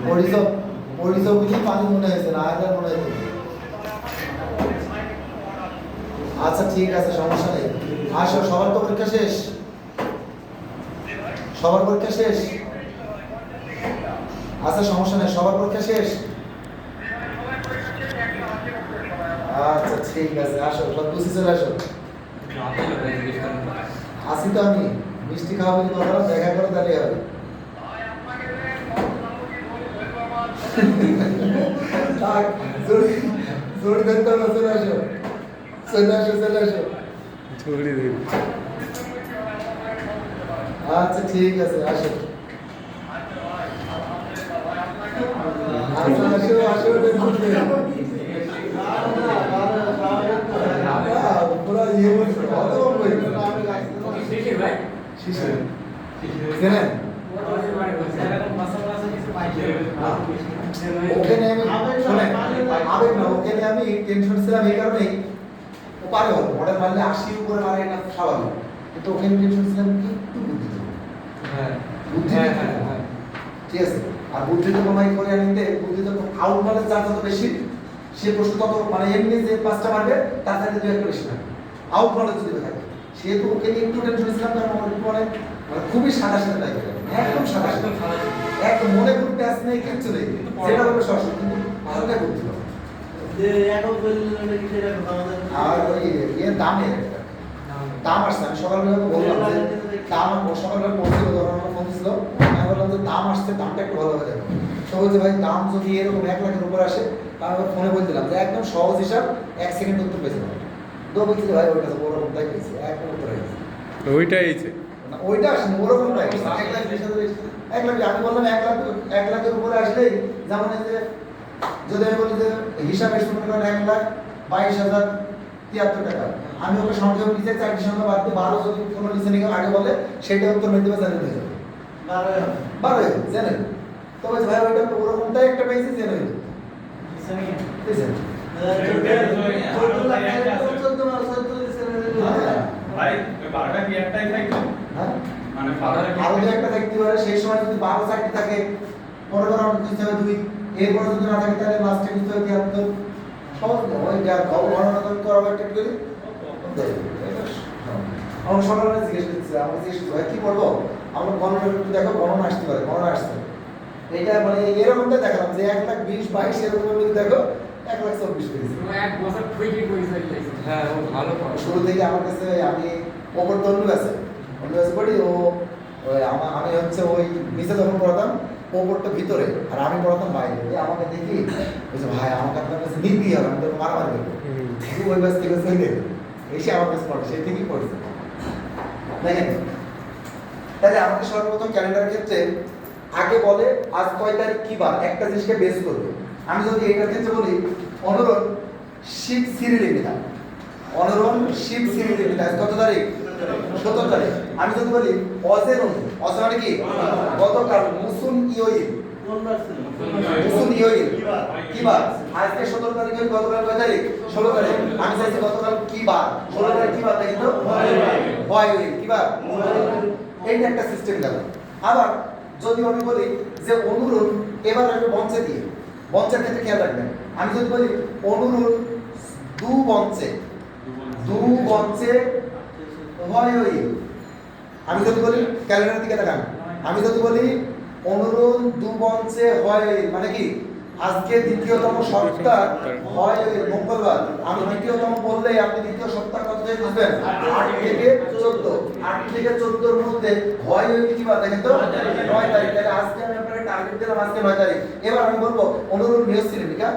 পরিচয় বুঝি পানি মনে হয়েছে না আর মনে হয়েছে। আচ্ছা ঠিক আছে, সমস্যা নেই। আসো, সবার তো পরীক্ষা শেষ, সবার পরীক্ষা শেষ। আচ্ছা সমস্যা নেই, সবার পরীক্ষা শেষ। আচ্ছা ঠিক আছে, আসো সব বুঝে চলে আসো। আসি তো আমি, মিষ্টি খাওয়াবো কি কথা, দেখা করে তাহলে হবে। জোরে ধরতে হবে, চলে আসো চলে আসো চলে আসো। আচ্ছা ঠিক আছে, আসো আসো আসো আসো। পুরো ইয়ে বলছো, কত বই শিশির ভাই, শিশির কেন ওখানে আমি শোনেন, আবেগ না, ওখানে আমি টেনশন ছিলাম এই কারণেই, ও পারে হল মডেল মারলে 80 উপরে মারে, এটা স্বাভাবিক, কিন্তু ওখানে টেনশন ছিলাম কি একটু বুদ্ধি তো। হ্যাঁ বুদ্ধি, হ্যাঁ ঠিক আছে। আর বুদ্ধি তো কমাই করে আনিতে, বুদ্ধি তো আউট নলেজ যার যত বেশি সে প্রশ্ন তত, মানে এমনি যে পাঁচটা মারবে তার সাথে দু একটা বেশি মারবে, আউট নলেজ যদি থাকে। সেহেতু ওকে নিয়ে একটু টেনশন ছিলাম, কারণ আমার একটু মানে খুবই সাদা সাদা টাইপের, একদম সাদা সাদা, একদম মনে কোনো প্যাচ নেই, কিচ্ছু নেই, সেটা হলো সরস্বতী, কিন্তু হালকা বুদ্ধি যে এখন আর ওই এর দামের দাম আসছে। আমি সকালবেলা বললাম যে দাম, সকালবেলা পৌঁছিল, তখন আমার ফোন ছিল, আমি বললাম যে দাম আসছে, দামটা একটু ভালো হয়ে যাবে। তো বলছে ভাই দাম যদি এরকম 1 লাখের উপর আসে, আমি ফোনে বলে দিলাম যে একদম সহজ হিসাব, 1 সেকেন্ড উত্তর পেয়েছে না। তো বলছি ভাই ওইটা তো ওরকমটাই পেয়েছে, এক উত্তর হয়েছে, ওইটাই না ওইটা আসেনি, ওরকমটাই 1 লাখ 1 লাখ। আমি বললাম 1 লাখের উপরে আসলেই, যেমন এই যে যদি আমি বলি যে হিসাবে শুরু করেন 1,22,073 টাকা, আমি ওকে সংখ্যা নিচে 4টি সংখ্যা বাদ দিয়ে 12 যদি কোনো লিসেনিং আগে বলে, সেটা উত্তর মেদিবা জানেন হয়ে যাবে 12 জানেন। তো বলছে ভাই ওইটা ওরকমটাই একটা পেয়েছি জেনে হইল লিসেনিং ভাই 12টা কি একটাই থাকবে, হ্যাঁ মানে 12টা আরো একটা থাকতে পারে। সেই সময় যদি 12 4টি থাকে, পরে রাউন্ড দিতে হবে 2, এরপর যদি না থাকে তাহলে লাস্টে দিতে হবে 73। সহজ না ওই যা গণনা করতে হবে একটা করে। আমার সকালে জিজ্ঞেস করছে, আমাকে জিজ্ঞেস করছে ভাই কি করবো, আমরা গণনা একটু দেখো, গণনা আসতে পারে, গণনা আসছে এইটা মানে এরকমটা দেখালাম যে 1,20,22 এরকম যদি দেখো 1,24,000 পেয়েছি, এক বছর ঠিকই পয়সা দিয়েছে। হ্যাঁ ও ভালো শুরু থেকে আমার কাছে, আমি ওপর তন্ডু আছে পড়ি, ও আমি হচ্ছে ওই নিচে যখন পড়াতাম, ওপরটা ভিতরে আর আমি পড়াতাম বাইরে। আমাকে দেখি বলছে ভাই আমাকে আপনার কাছে নিতেই হবে, আমি তো মারামারি করবো, ওই বাস থেকে চলে এসে আমার কাছে পড়ে, সেই থেকেই পড়েছে দেখেন। তাহলে আমাকে সর্বপ্রথম ক্যালেন্ডারের ক্ষেত্রে আগে বলে আজ কয় তারিখ কি বার, একটা জিনিসকে বেস করবে। আমি যদি এটার ক্ষেত্রে বলি অনরণ শিব সিরিলিমিতা, অনরণ শিব সিরিলিমিতা কত তারিখ, 17 তারিখ। আমি যদি বলি অজেরন, অজে মানে কি গতকাল, মুসুন ইয়োইল, মুসুন ইয়োইল কি বার, আজকে 17 তারিখ, গতকাল কয় তারিখ 16 তারিখ। আমি চাইছি গতকাল কি বার, 16 তারিখ কি বার, দেখি তো হয় কি বার, এইটা একটা সিস্টেম গেল। আবার যদি আমি বলি যে অনুরূপ, এবার আসবে বঞ্চে দিয়ে, বঞ্চের ক্ষেত্রে খেয়াল রাখবেন। আমি যদি বলি অনুরূপ দু বঞ্চে, দু বঞ্চে হয় ওই, আমি যদি বলি ক্যালেন্ডার দিকে তাকান, আমি যদি বলি অনুরূপ দু বঞ্চে হয় মানে কি আজকে দ্বিতীয়তম সপ্তাহ হয় মঙ্গলবার। আমি দ্বিতীয়তম বললে আপনি দ্বিতীয় সপ্তাহ কত থেকে বুঝবেন, 8 থেকে 14, 8 থেকে 14 এর মধ্যে হয় কি বার দেখেন তো 9 তারিখ। তাহলে আজকে আমি আপনাকে টার্গেট দিলাম আজকে 9 তারিখ। এবার আমি বলবো অনুরূপ বৃহস্পতিবার,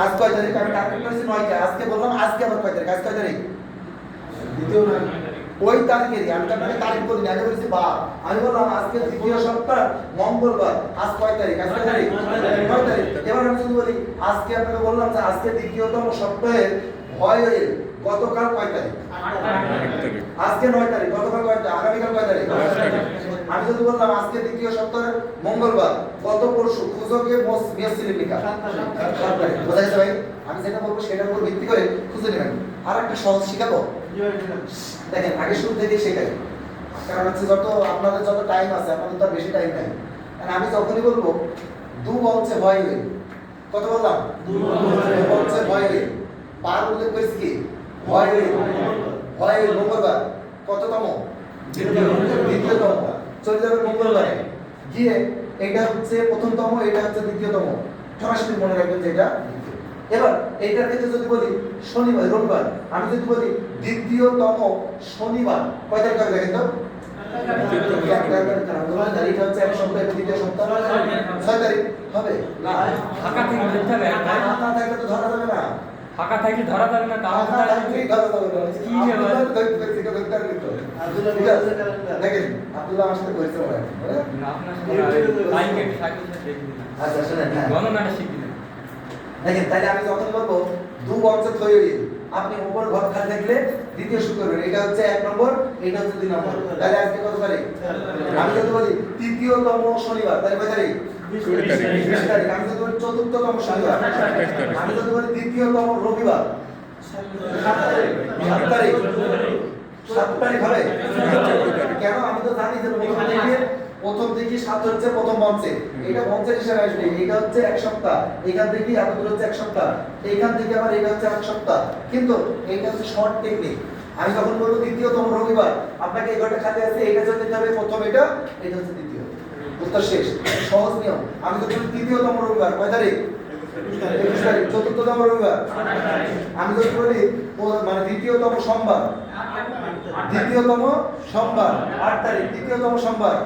আজ কয় তারিখ, আমি টার্গেট করেছি 9 কে, আজকে বললাম আজকে আবার কয় তারিখ, আজ কয় তারিখ, দ্বিতীয় নয় ওই তারিখেরই। আমি আপনাকে তারিখ বলি না, আগে বলেছি বার। আমি বললাম আজকে দ্বিতীয় সপ্তাহ মঙ্গলবার, আজ কয় তারিখ, আজ কয় তারিখ, 9 তারিখ। এবার আমি যদি বলি আজকে আপনাকে বললাম যে আজকে দ্বিতীয়তম সপ্তাহের হয় গতকাল কয় তারিখ, আজকে 9 তারিখ, গতকাল কয় তারিখ, আগামীকাল কয় তারিখ। আমি যদি বললাম আজকে দ্বিতীয় সপ্তাহের মঙ্গলবার, গত পরশু খুঁজোকে বৃহস্পতিলিপিকা 7 তারিখ। বোঝা গেছে ভাই? আমি যেটা বলবো সেটার উপর ভিত্তি করে খুঁজে নেবেন। আর একটা সহজ শিখাবো, দেখেন আগে শুরু থেকে শেখাই, কারণ হচ্ছে যত আপনাদের যত টাইম আছে, আপনাদের তো বেশি টাইম নাই। আর আমি যখনই বলবো দু বলছে ভয় হয়ে, কত বললাম? দু বলছে ভয় হয়ে, বার উল্লেখ করেছি কি? ভয় হয়ে, ভয় হয়ে মঙ্গলবার কততম? দ্বিতীয়তম। চলে যাবে মঙ্গলবারে গিয়ে এটা হচ্ছে প্রথমতম, এটা হচ্ছে দ্বিতীয়তম, সরাসরি মনে রাখবেন যে এটা। এবার এইটার ক্ষেত্রে যদি বলি শনিবার রবিবার, আমি যদি বলি দ্বিতীয়তম শনিবার, কয় তারিখ হবে দেখেন তো? এটা হচ্ছে এক সপ্তাহ, দ্বিতীয় সপ্তাহ 6 তারিখ হবে না? ফাঁকা থেকে ধরতে হবে, ফাঁকা থাকলে তো ধরা যাবে না। ফাঁকা থাকলে ধরা যাবে না, তাও ফাঁকা থাকলেই ধরা যাবে না। কি ব্যাপার? দেখেন আব্দুল্লাহ আমার সাথে করেছে মনে হয়, না আপনার সাথে লাইকে সাইকেল সাথে আচ্ছা শুনেন, হ্যাঁ গণনাটা শিখি না। দেখেন তাহলে আমি যখন বলবো দু বংশে তৈরি, আপনি উপর ঘর খালি থাকলে দ্বিতীয় শুরু করবেন, এটা হচ্ছে 1 নম্বর, এটা হচ্ছে 2 নম্বর। তাহলে আজকে কত তারিখ? আমি যদি বলি তৃতীয়তম শনিবার, তাহলে কয় তারিখ? 20 তারিখ। আমি যদি বলি চতুর্থতম শনিবার, আমি যদি বলি দ্বিতীয়তম রবিবার, 7 তারিখ। 7 তারিখ হবে কেন? আমি তো জানি যে প্রথম থেকে 7 হচ্ছে প্রথম বংশে, এটা বংশের হিসাবে আসবে, এটা হচ্ছে 1 সপ্তাহ, এখান থেকে এত দূর হচ্ছে 1 সপ্তাহ, এইখান থেকে আবার এটা হচ্ছে 1 সপ্তাহ, কিন্তু এইটা হচ্ছে শর্ট টেকনিক। আমি যখন বলবো দ্বিতীয়তম রবিবার, আপনাকে এই ঘরটা খালি আছে, এটা যদি যাবে প্রথম, এটা হচ্ছে দ্বিতীয়, উত্তর শেষ। সহজ নিয়ম। আমি যদি বলি তৃতীয়তম রবিবার, কয় তারিখ? 21 তারিখ। চতুর্থতম রবিবার, আমি যদি বলি মানে দ্বিতীয়তম সোমবার, 8 তারিখ। তৃতীয়তম সোমবার,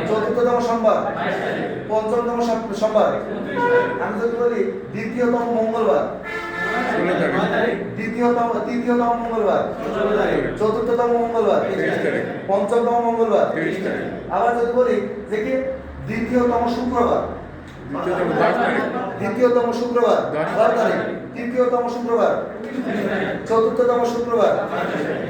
চতুর্থতম সোমবার, পঞ্চমতম সোমবার। আমি যদি বলি দ্বিতীয়তম মঙ্গলবার, তৃতীয়তম মঙ্গলবার, চতুর্থতম মঙ্গলবার, পঞ্চমতম মঙ্গলবার। আবার যদি বলি যে কি দ্বিতীয়তম শুক্রবার, দ্বিতীয়তম শুক্রবার 10 তারিখ, তৃতীয়তম শুক্রবার, চতুর্থতম শুক্রবার।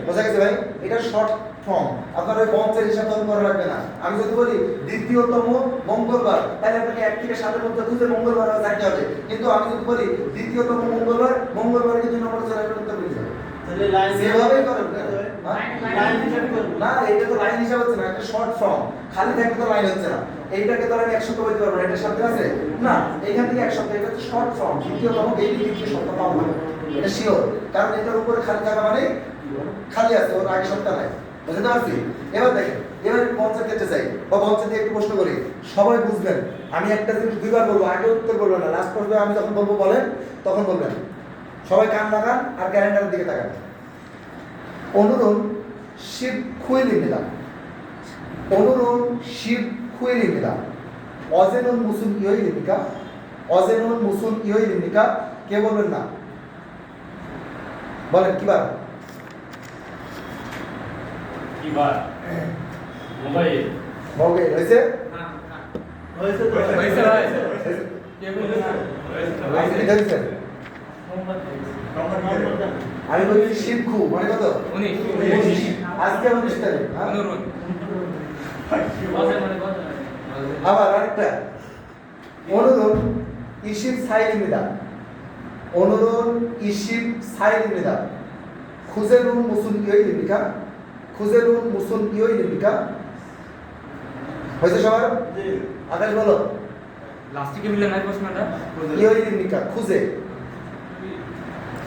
বোঝা গেছে ভাই? এটা শর্ট ফর্ম, আপনার ওই বংশের হিসাব তখন করে রাখবে না। আমি যদি বলি দ্বিতীয়তম মঙ্গলবার, তাহলে আপনাকে 1 থেকে 7 এর মধ্যে খুঁজে মঙ্গলবার থাকতে হবে, কিন্তু আমি যদি বলি দ্বিতীয়তম মঙ্গলবার, মঙ্গলবারকে 2 নম্বর চলে আসবে, উত্তর বুঝে যাবে। তাহলে লাইন সেভাবেই করেন লাইন হিসাব করব না, এটা তো লাইন হিসাব হচ্ছে না, এটা শর্ট ফর্ম, খালি থাকলে তো লাইন হচ্ছে না। এইটাকে তো আমি 1 সপ্তাহ বলতে পারবো না, এটা সাথে আছে না, এখান থেকে 1 সপ্তাহ, এটা হচ্ছে শর্ট ফর্ম, দ্বিতীয়তম এই দ্বিতীয় সপ্তাহ পাবো না, এটা শিওর, কারণ এটার উপরে খালি থাকা মানে খালি আছে, ওর আগে সপ্তাহ নাই। বুঝতে পারছি? এবার দেখেন, এবার বংশের ক্ষেত্রে চাই বা বংশের দিয়ে একটু প্রশ্ন করি, সবাই বুঝবেন। আমি একটা জিনিস 2 বার বলবো, আগে উত্তর বলবেন না, লাস্ট পর্যায়ে আমি যখন বলবো বলেন তখন বলবেন। সবাই কান লাগান আর ক্যালেন্ডারের দিকে তাকান। অনুরণ শিব খুইলিমিলা, অনুরণ শিব খুইলিমিলা, অজেনুন মুসুন ইয়ইলিমিকা, অজেনুন মুসুন ইয়ইলিমিকা। কে বলবেন না? বলেন কি বার? কি বার? মোবাইল মোবাইল হয়েছে? হয়েছে তো হয়েছে ভাই। কে বলবেন না? আপনি লিখেছেন? আমি বলছি শিবখু, মানে কত? 19। আজকে 19 তারিখ। আবার আরেকটা অনুরণ ইশিব সাইলিমিদা, অনুরণ ইশিব সাইলিমিদা, খুজেলুন মুসুন ইয়ইলিমিকা, খুজেলুন মুসুন ইয়ইলিমিকা। হয়েছে সবার? আকাশ বলো। লাস্টে কি মিলে নাই প্রশ্নটা? ইয়ইলিমিকা খুজে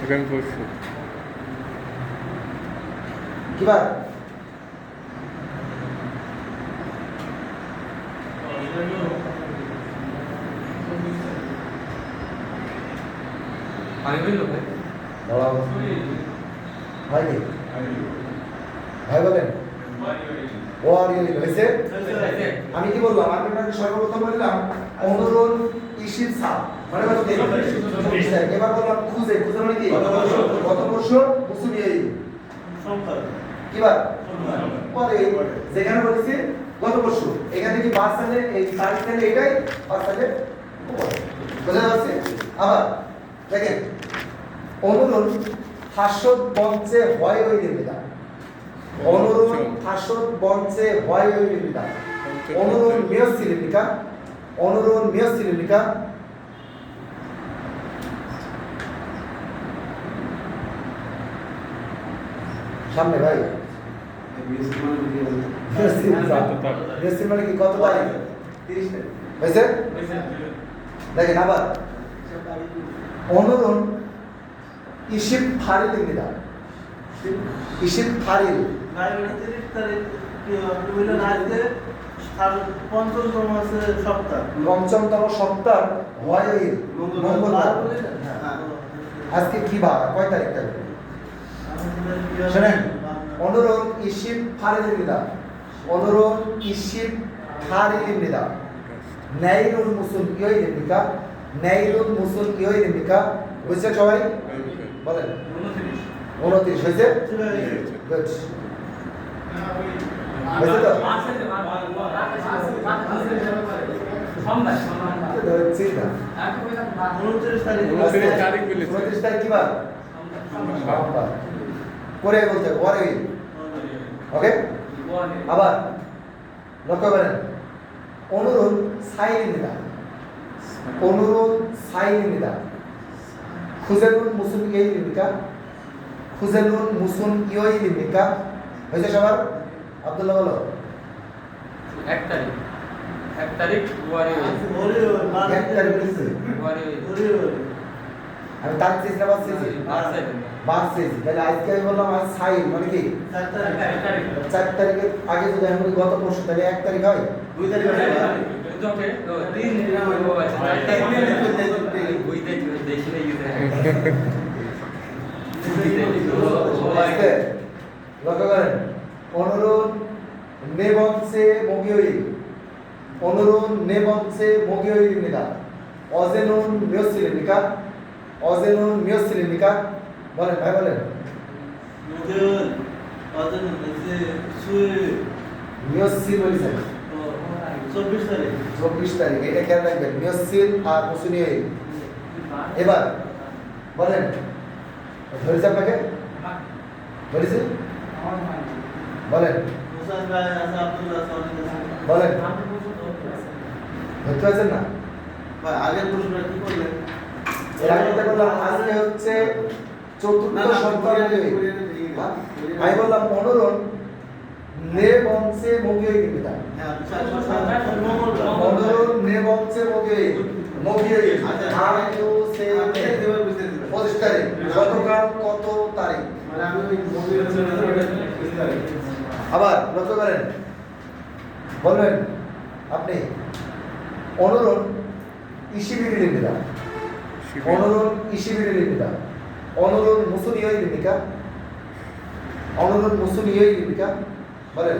আগামী পরশু কিবার? আমি বললো ভাই বলা হয়নি, ভাই বলেন। ও আর ইয়ে হয়েছে? আমি কি বললাম? আমি আপনাকে সর্বপ্রথম বললাম অনুরণ ইশিব সাপ, মানে কত দিন? 24 তারিখ। এবার বললাম খুঁজে, খুঁজে মানে কি? গত বছর মুসুলি এই সোমবার কিবার? পরে যেখানে বলেছি গত বছর, এখানে কি 5 সালে এই তারিখ সালে এটাই 5 সালে বুঝা যাচ্ছে? আবার দেখেন অনুরণ হাস্যদ বঞ্চে হয় ওই নির্মিতা, অনুরণ হাস্যদ বঞ্চে হয় ওই নির্মিতা, অনুরণ মেয়সিলিমিকা, অনুরণ মেয়সিলিমিকা। সামনে ভাই মেয়সিল মানে কি? কত তারিখ? হয়েছে? দেখেন আবার 오늘은 28일입니다. 28일. 나이는 30달에 우리는 아직 পঞ্চম আছে সপ্তাহ পঞ্চমতম সপ্তাহ 화요일 মঙ্গলবার। আজকে কি বার? কয় তারিখ থাকবে? শোনেন, 오늘은 28일입니다. 오늘은 28일입니다. 내일은 무슨 요일입니까? 내일은 무슨 요일입니까? বুঝছেন সবাই? বলেন। 29 হয়েছে? গুড। হয়েছে তো? ধরছি না। 29 তারিখ 29 তারিখ কি বার? সোমবার। করে বলতে ওয়ারে। ওকে? আবার লক্ষ্য করেন, 오늘은 4일입니다. 오늘은 4일입니다. 그제는 무슨 요일입니까? 그제는 무슨 요일입니까? হয়েছে সবার? আব্দুল্লাহ বলো। 1 তারিখ ওয়ারে এক তারিখ দিছি। আমি তারিখ চেয়েছি না বাস চেয়েছি? বাস চেয়েছি। তাহলে আজকে আমি বললাম আজ 4 মানে কি? 4 তারিখের আগে যদি আমি বলি গত পরশু, তাহলে 1 তারিখ হয়? 2 তারিখ হয়? আজকে লক্ষ্য করেন, 오늘은 네 번째 목요일. 오늘은 네 번째 목요일입니다. 어제는 며칠입니까? 어제는 며칠입니까? বলেন ভাই বলেন। অজন্য সুই 며칠 বলেছেন? 24 তারিখ 24 তারিখ। এটা খেয়াল রাখবেন, 며칠 আর মুসুনি হই। এবার বলেন, ধরেছে আপনাকে? বলেছে? বলেন মুসা ভাই আছে, আব্দুল্লাহ সাউদি আছে। বলেন, ধরতে পারছেন না? ভাই আগের প্রশ্নটা কি করলেন? এর আগে তো বললাম আজকে হচ্ছে চতুর্থ সপ্তাহ। আমি বললাম 오늘은 네 번째 목요일입니다. 오늘은 네 번째 목요일. 목요일 1, 2, 3, 4 25 তারিখ। গতকাল কত তারিখ? আবার লক্ষ্য করেন, বলবেন আপনি 오늘은 21일입니다. 오늘은 21일입니다. 오늘은 무슨 요일입니까? 오늘은 무슨 요일입니까? বলেন।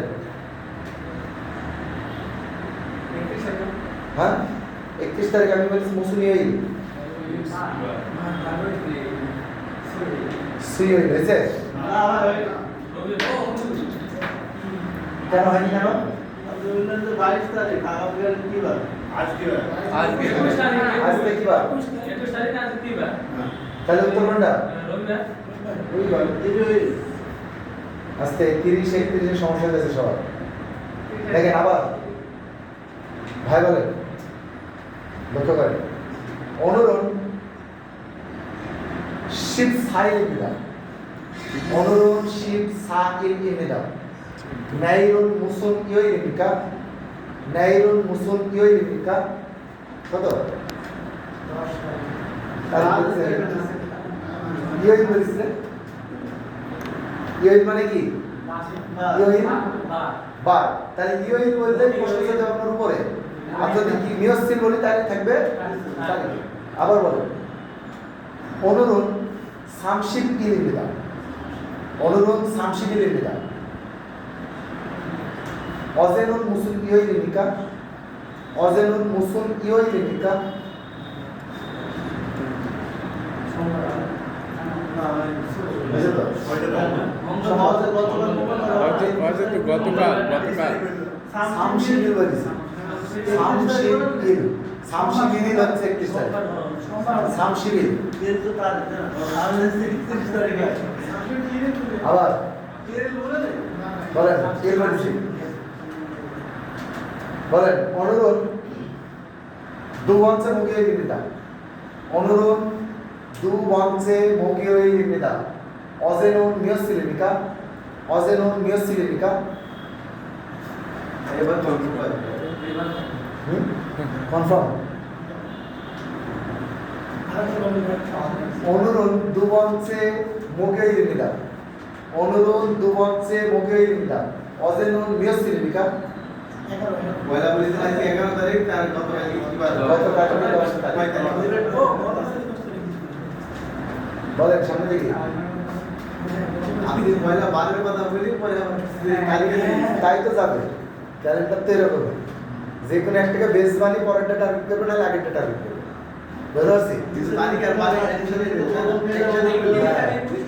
হ্যাঁ, 31 তারিখ আমি বলছি মুসুন 요일। সুইল হয়েছে? কেন হয়নি কেন? 22 তারিখ আগামীকাল কি বার? আজকে আজকে কি বার? তাহলে উত্তর কোনটা? আজকে 30 31 সমস্যা হয়েছে সবার। দেখেন আবার ভাই বলেন, লক্ষ্য করেন, 오늘은 14일입니다. 오늘은 14일입니다. 내일은 무슨 요일입니까? 내일은 무슨 요일입니까? কত? 요일 বলছিলেন? 요일 মানে কি? 요일 বার। তাহলে 요일 বললে প্রশ্ন যাবে আপনার উপরে। আর যদি কি মিয়সিল বলি তাহলে থাকবে তারিখ। আবার বলেন, 오늘은 30일입니다. 오늘은 30일입니다. 어제는 무슨 요일입니까? 어제는 무슨 요일입니까? সমাজে গতকাল অজে তো গতকাল 30일 বলেছি। 30일 30일이 হচ্ছে 31 তারিখ। 30일। কিন্তু তার আমাদের 30 তারিখ আবার বলেন, এর বলেছি বলেন, 오늘은 두 번째 목요일입니다. 오늘은 두 번째 목요일입니다. 어제는 며칠입니까? 어제는 며칠입니까? এবার কন্ট্রোল 응? কনফার্ম 오늘은 두 번째 목요일입니다. 오늘은 두 번째 목요일입니다. 어제는 몇일입니까? পয়লা বলিতে আজকে 11 তারিখ তার গতকালকে কি বার গতকালকে 10 তারিখ। 45 বলেন সামনে দিকে আমি পয়লা বারের কথা বলি পরে আবার কালকে তাই তো যাবে ক্যালেন্ডার তো এরকম যে কোনো একটাকে বেস বানি পরেরটা টার্গেট করবে না আগেরটা টার্গেট করবে বুঝতে পারছি কিন্তু তারিখের বারে একসাথে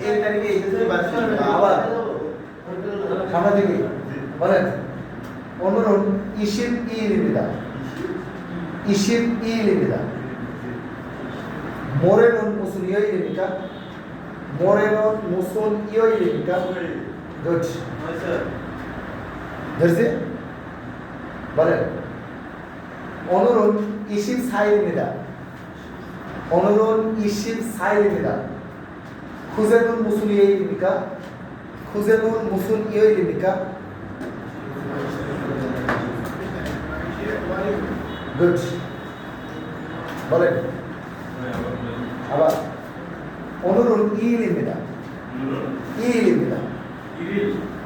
এই তারিখে এই যে বার ছিল আবার সামনে দিকে বলেন 오늘은 22일입니다. 22일입니다. 모레는 무슨 요일입니까? 모레는 무슨 요일입니까? 그렇지. ধরছে? বলেন 오늘은 24일입니다. 오늘은 24일입니다. 후제는 무슨 요일입니까? 후제는 무슨 요일입니까? গুড বলেন আবার 오늘은 2일입니다. 2일입니다.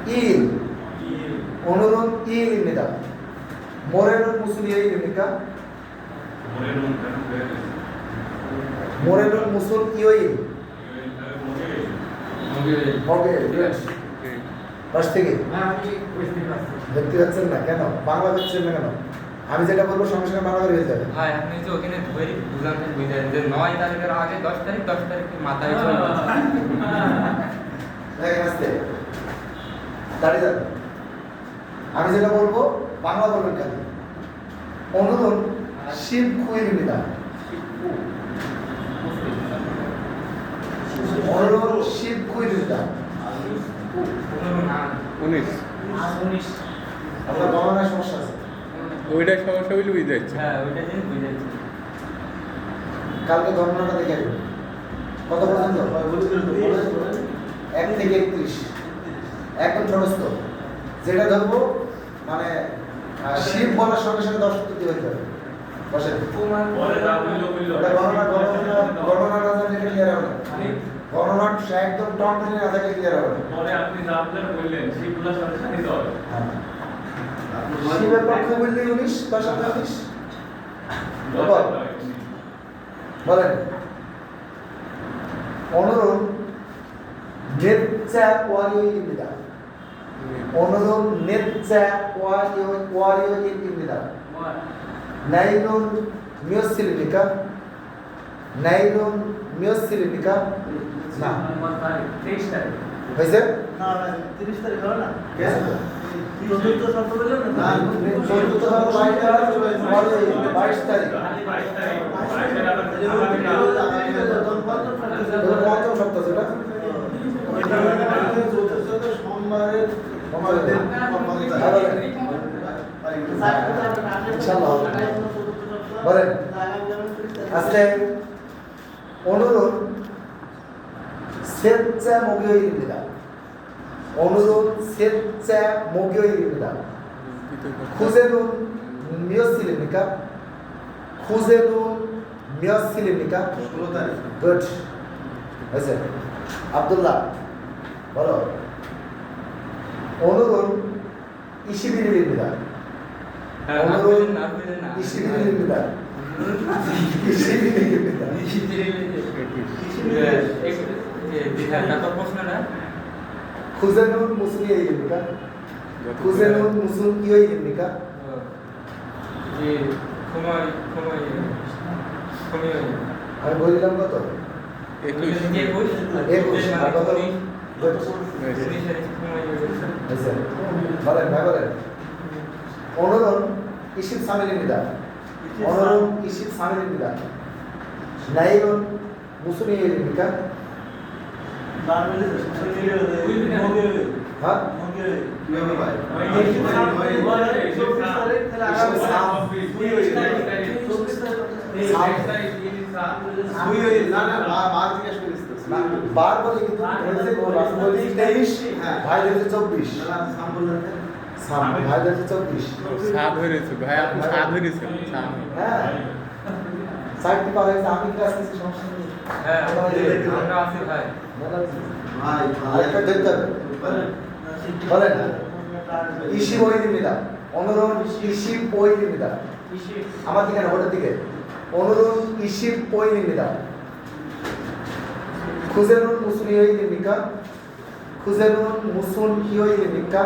2일 오늘은 2일입니다. 모레는 무슨 요일입니까? 모레는 무슨 요일? 목요일 পাশ থেকে দেখতে পাচ্ছেন না কেন বাংলা হচ্ছেন না কেন আমি যেটা বলবো সঙ্গে সঙ্গে বাংলা করে হয়ে যাবে ভাই আপনি যে ওখানে ধরে বুঝলাম বুঝলেন যে 9 তারিখের আগে 10 তারিখ মাথায় চলে যাচ্ছে দেখেন আসতে দাঁড়িয়ে যাবে আমি যেটা বলবো বাংলা বলবেন কেন 오늘은 19일입니다. 오늘은 19일입니다. ওনার নাম 19 আপনার গণনায় সমস্যা আছে ওইটা সমস্যা হইলে বুঝতে যাচ্ছে হ্যাঁ ওইটা জিনিস বুঝাচ্ছি কালকে গণনাটা দেখে আসবেন কত পর্যন্ত 1 থেকে 31 একদম ছোটস্থ যেটা ধরবো মানে শিব বলার সঙ্গে সঙ্গে দর্শক তুলতে হয়ে যাবে বসেন ওটা গণনা না জানলে ক্লিয়ার হবে না গণনা একদম টন টনে না থাকলে ক্লিয়ার হবে না শিবের পক্ষে বললে 19 10 19 বলেন 오늘은 넷째 월요일입니다. 오늘은 넷째 월요일입니다. 내일은 몇 시입니까? 내일은 몇 시입니까? 나. হয়েছে? না 30 তারিখ হবে না Yes. চতুর্থ সপ্তাহ বললেন না, না চতুর্থ সপ্তাহ 22 তারিখ। পঞ্চম সপ্তাহ যেটা? সোমবারের ইনশাআল্লাহ হবে। বলেন আজকে 오늘은 셋째 목요일입니다. 오늘은 셋째 목요일입니다. 후제는 몇 시입니까? 후제는 몇 시입니까? 16 তারিখ গুড হয়েছে আব্দুল্লাহ বলো 오늘은 21일입니다. হ্যাঁ 오늘은 না বুঝলেন না 21일입니다. 21일입니다. তারপর প্রশ্নটা 후제는 무슨 요일입니까? 후제는 무슨 요일입니까? যে সময় আমি বললাম কত? 21 আর কত? Good. হয়েছে বলেন ভাই বলেন 오늘은 23일입니다. 오늘은 23일입니다. 내일은 무슨 요일입니까? বার বলে 목요일 হ্যাঁ কিভাবে ভাই 24 তারিখ না বার জিজ্ঞেস করিস না, বার বলে কিন্তু হয়েছে 23 হ্যাঁ। ভাই হয়েছে 24 সাম বললেন ভাইদের 24। সা ধরেছে ভাই, আপনি সা ধরেছেন সা। হ্যাঁ সাইড পার হয়েছে, আমি ক্লাস নিচ্ছি, সমস্যা নেই। হ্যাঁ আমরা আছি ভাই। ভাই আরেকটা দেখতে হবে বলেন ইসি বইলিমিদা অনুরণ ইসি বইলিমিদা আমার দিকে না ওটার দিকে অনুরণ ইসি বইলিমিদা খুজেনুন মুসুন ইয়ইলিমিকা খুজেনুন মুসুন ইয়ইলিমিকা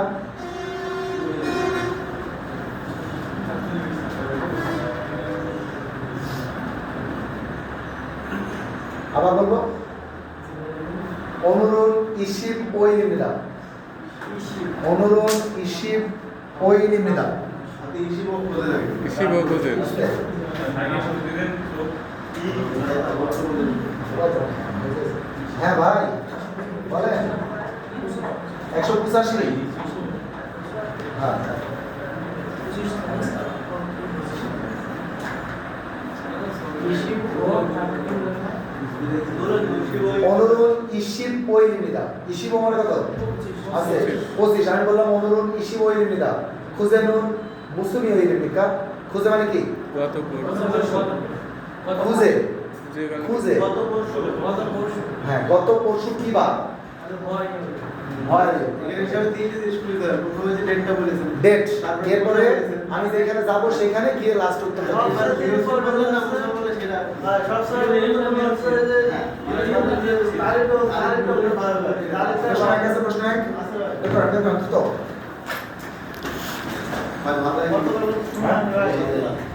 আবার বলবো অনুরণ ইসিব ওইলিমিদা অনুরণ ইসিব ওইলিমিদা আপনি ইসি বক বলে রাখেন কৃষি বলতে হ্যাঁ ভাই বলেন 185 হ্যাঁ অনুরণ ইসিব ওইলিমিদা ইসিব আমার কত আছে 25 আমি বললাম অনুরণ ইসিব ওইলিমিদা খুঁজে নুন মুসুমি ওইলিমিকা খুঁজে মানে কি কত খুঁজে খুঁজে খুঁজে হ্যাঁ গত পরশু কি বার হয় এর হিসাবে তিনটে জিনিস খুঁজে দেন। প্রথমে যে ডেটটা বলেছেন, ডেট তারপরে এরপরে বলেছেন। আমি যেখানে যাব সেখানে গিয়ে লাস্ট উত্তর দেব ইউসুফ বললেন না, মুসা বললেন সেটা। প্রশ্ন এক আছে প্রশ্ন এক দেখো তো ভাই ভালো লাগে।